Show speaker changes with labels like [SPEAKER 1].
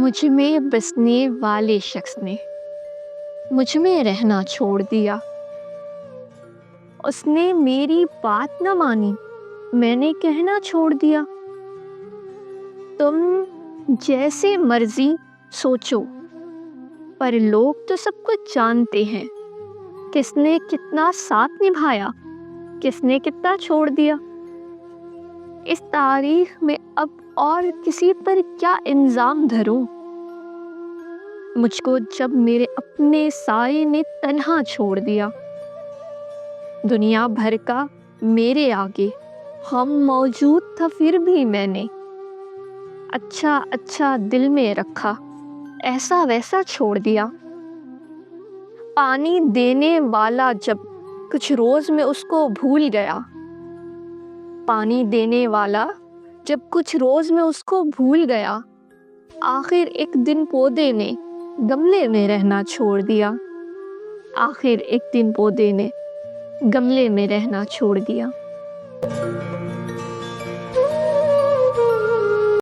[SPEAKER 1] مجھ میں بسنے والے شخص نے مجھ میں رہنا چھوڑ دیا۔ اس نے میری بات نہ مانی، میں نے کہنا چھوڑ دیا۔ تم جیسے مرضی سوچو، پر لوگ تو سب کچھ جانتے ہیں، کس نے کتنا ساتھ نبھایا، کس نے کتنا چھوڑ دیا۔ اس تاریخ میں اب اور کسی پر کیا الزام دھروں؟ مجھ کو جب میرے اپنے سائے نے تنہا چھوڑ دیا۔ دنیا بھر کا میرے آگے غم موجود تھا، پھر بھی میں نے اچھا دل میں رکھا، ایسا ویسا چھوڑ دیا۔ پانی دینے والا جب کچھ روز میں اس کو بھول گیا، پانی دینے والا جب کچھ روز میں اس کو بھول گیا، آخر ایک دن پودے نے گملے میں رہنا چھوڑ دیا۔ آخر ایک دن پودے نے گملے میں رہنا چھوڑ دیا۔